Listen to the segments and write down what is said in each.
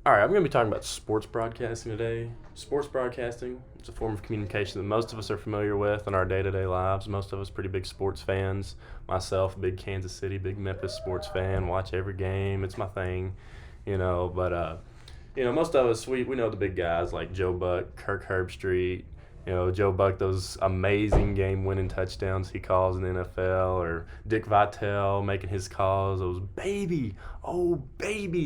All right, I'm going to be talking about sports broadcasting today. Sports broadcasting is a form of communication that most of us are familiar with in our day-to-day lives. Most of us pretty big sports fans. Myself, big Kansas City, big Memphis sports fan. Watch every game. It's my thing, most of us we know the big guys like Joe Buck, Kirk Herbstreit. Joe Buck, those amazing game-winning touchdowns he calls in the NFL, or Dick Vitale making his calls. Those baby,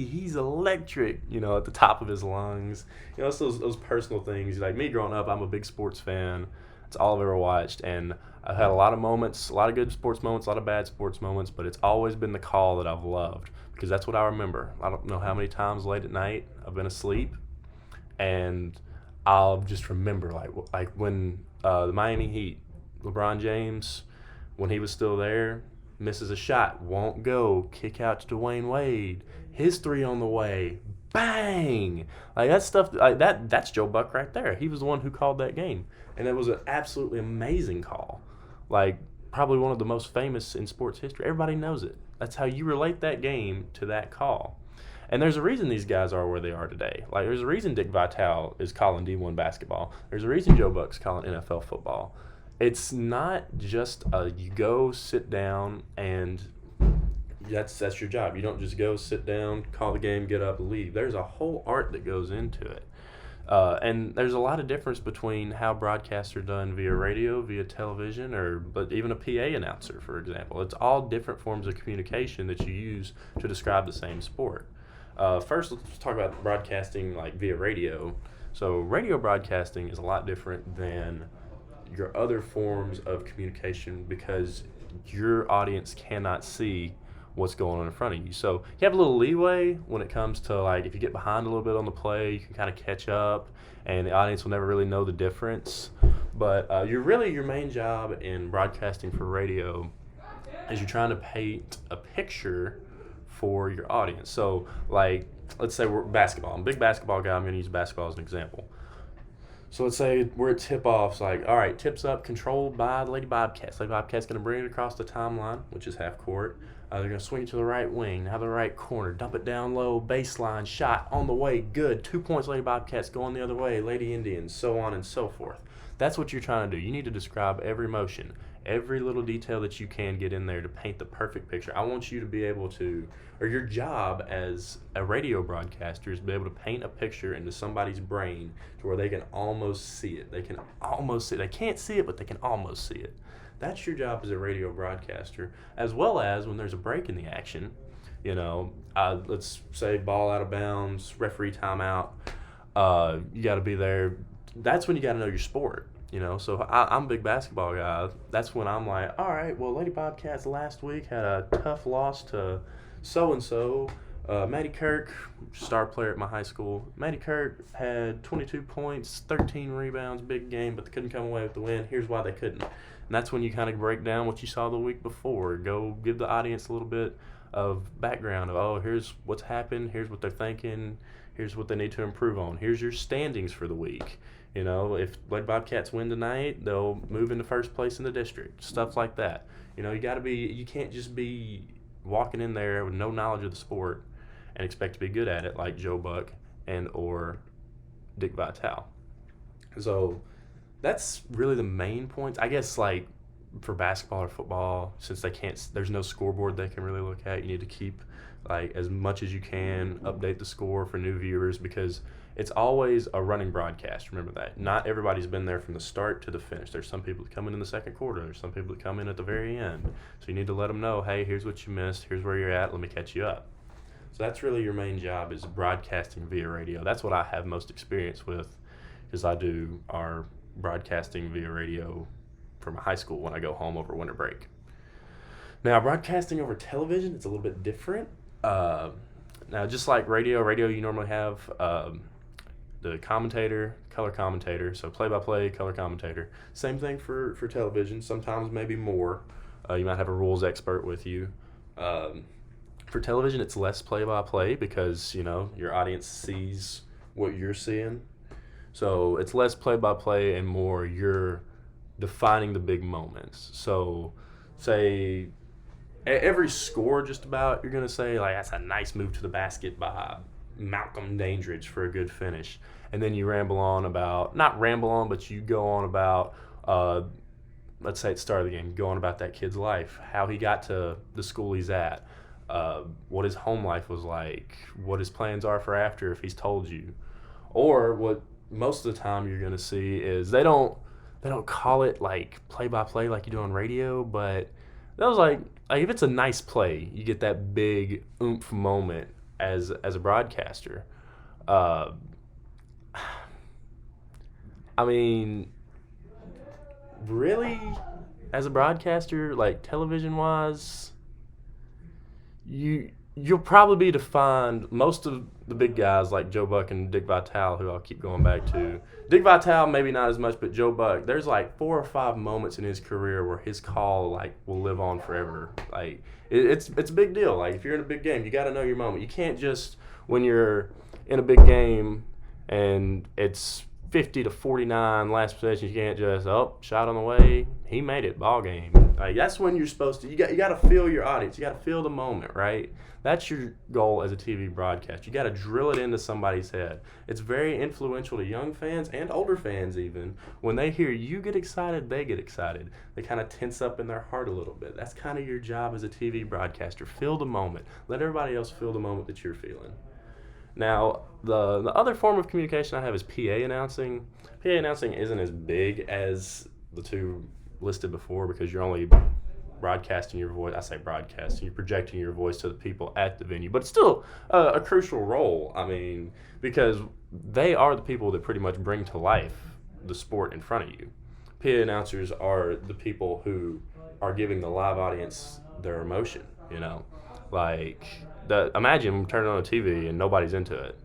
he's electric. At the top of his lungs. It's those personal things. Like me growing up, I'm a big sports fan. It's all I've ever watched, and I've had a lot of moments, a lot of good sports moments, a lot of bad sports moments, but it's always been the call that I've loved because that's what I remember. I don't know how many times late at night I've been asleep, and I'll just remember like when the Miami Heat, LeBron James, when he was still there, misses a shot, won't go, kick out to Dwayne Wade, his three on the way, bang! Like that stuff, like that's Joe Buck right there. He was the one who called that game, and it was an absolutely amazing call. Like probably one of the most famous in sports history. Everybody knows it. That's how you relate that game to that call. And there's a reason these guys are where they are today. Like, there's a reason Dick Vitale is calling D1 basketball. There's a reason Joe Buck's calling NFL football. It's not just you go sit down and that's your job. You don't just go sit down, call the game, get up, leave. There's a whole art that goes into it. And there's a lot of difference between how broadcasts are done via radio, via television, but even a PA announcer, for example. It's all different forms of communication that you use to describe the same sport. First, let's talk about broadcasting like via radio. So, radio broadcasting is a lot different than your other forms of communication because your audience cannot see what's going on in front of you. So, you have a little leeway when it comes to like if you get behind a little bit on the play, you can kind of catch up, and the audience will never really know the difference. But your main job in broadcasting for radio is you're trying to paint a picture for your audience. So, like, let's say we're basketball. I'm a big basketball guy. I'm going to use basketball as an example. So let's say we're at tip-offs, like, all right, tips up, controlled by the Lady Bobcats. Lady Bobcats going to bring it across the timeline, which is half court. They're going to swing it to the right wing, have the right corner, dump it down low, baseline, shot, on the way, good. 2 points, Lady Bobcats, going the other way, Lady Indians, so on and so forth. That's what you're trying to do. You need to describe every motion, every little detail that you can get in there to paint the perfect picture. I want you to be able to, or your job as a radio broadcaster is to be able to paint a picture into somebody's brain to where they can almost see it. They can almost see it. They can't see it, but they can almost see it. That's your job as a radio broadcaster, as well as when there's a break in the action. Let's say ball out of bounds, referee timeout. You got to be there. That's when you got to know your sport. So I'm a big basketball guy. That's when I'm like, all right, well, Lady Bobcats last week had a tough loss to so-and-so. Maddie Kirk, star player at my high school. Maddie Kirk had 22 points, 13 rebounds, big game, but they couldn't come away with the win. Here's why they couldn't. And that's when you kind of break down what you saw the week before. Go give the audience a little bit of background of, here's what's happened, here's what they're thinking, here's what they need to improve on. Here's your standings for the week. If Lady Bobcats win tonight, they'll move into first place in the district. Stuff like that. You can't just be walking in there with no knowledge of the sport and expect to be good at it like Joe Buck and or Dick Vitale. So that's really the main points. I guess like for basketball or football, since there's no scoreboard they can really look at, you need to keep like as much as you can, update the score for new viewers because it's always a running broadcast. Remember that. Not everybody's been there from the start to the finish. There's some people that come in the second quarter. There's some people that come in at the very end. So you need to let them know, hey, here's what you missed. Here's where you're at. Let me catch you up. So that's really your main job is broadcasting via radio. That's what I have most experience with because I do our broadcasting via radio for my high school when I go home over winter break. Now, broadcasting over television, it's a little bit different. Now, just like radio you normally have the commentator, color commentator, so play-by-play, color commentator. Same thing for television, sometimes maybe more. You might have a rules expert with you. For television, it's less play-by-play because, your audience sees what you're seeing. So it's less play-by-play and more you're defining the big moments. So say every score just about you're going to say, like, that's a nice move to the basket by Malcolm Dandridge for a good finish. And then you ramble on about, not ramble on, but you go on about, let's say at the start of the game, you go on about that kid's life, how he got to the school he's at, what his home life was like, what his plans are for after if he's told you. Or what most of the time you're going to see is they don't call it like play by play like you do on radio, but that was like if it's a nice play, you get that big oomph moment as a broadcaster. Uh, I mean, really, as a broadcaster, like television wise, you'll probably be defined. Most of the big guys like Joe Buck and Dick Vitale, who I'll keep going back to. Dick Vitale maybe not as much, but Joe Buck, there's like 4 or 5 moments in his career where his call like will live on forever. Like it's a big deal. Like if you're in a big game, you got to know your moment. You can't just when you're in a big game and it's 50-49 last possession, you can't just shot on the way, he made it, ball game. Like that's when you're supposed to. You got to feel your audience. You got to feel the moment, right? That's your goal as a TV broadcast. You got to drill it into somebody's head. It's very influential to young fans and older fans even. When they hear you get excited, they get excited. They kind of tense up in their heart a little bit. That's kind of your job as a TV broadcaster. Feel the moment. Let everybody else feel the moment that you're feeling. Now, the other form of communication I have is PA announcing. PA announcing isn't as big as the two listed before because you're only broadcasting your voice. I say broadcasting. You're projecting your voice to the people at the venue. But it's still a crucial role, I mean, because they are the people that pretty much bring to life the sport in front of you. PA announcers are the people who are giving the live audience their emotion, you know. Like, imagine turning on a TV and nobody's into it.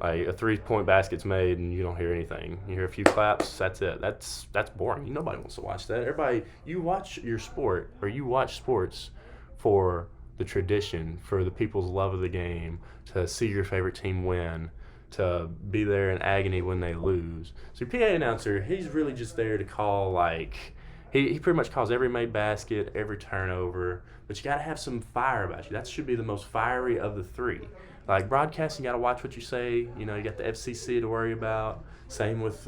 Like a 3-point basket's made and you don't hear anything. You hear a few claps, that's it. That's boring. Nobody wants to watch that. Everybody, you watch your sport or you watch sports for the tradition, for the people's love of the game, to see your favorite team win, to be there in agony when they lose. So your PA announcer, he's really just there to call like, he pretty much calls every made basket, every turnover, but you got to have some fire about you. That should be the most fiery of the three. Like broadcasting, you got to watch what you say. You know, you got the FCC to worry about. Same with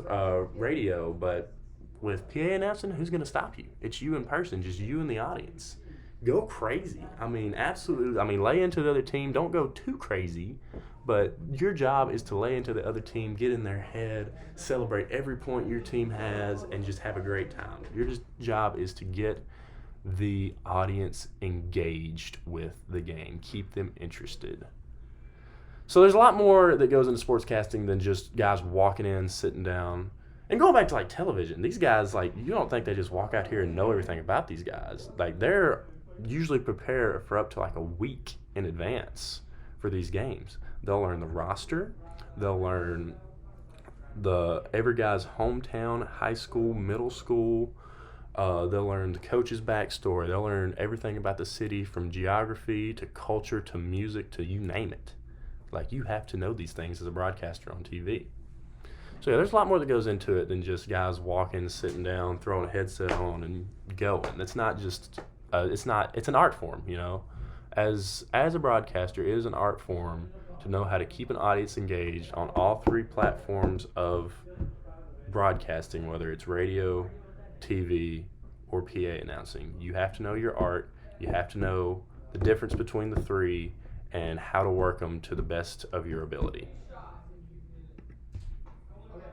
radio, but with PA announcing, who's going to stop you? It's you in person, just you and the audience. Go crazy. I mean, absolutely. I mean, lay into the other team. Don't go too crazy, but your job is to lay into the other team, get in their head, celebrate every point your team has, and just have a great time. Your job is to get the audience engaged with the game, keep them interested. So there's a lot more that goes into sportscasting than just guys walking in, sitting down. And going back to like television, these guys, like, you don't think they just walk out here and know everything about these guys. Like, they're usually prepare for up to like a week in advance for these games. They'll learn the roster, they'll learn every guy's hometown, high school, middle school. They'll learn the coach's backstory. They'll learn everything about the city, from geography to culture to music to you name it. Like, you have to know these things as a broadcaster on TV. So yeah, there's a lot more that goes into it than just guys walking, sitting down, throwing a headset on, and going. It's not just it's an art form, you know. As a broadcaster, it is an art form to know how to keep an audience engaged on all 3 platforms of broadcasting, whether it's radio, TV, or PA announcing. You have to know your art. You have to know the difference between the 3 and how to work them to the best of your ability.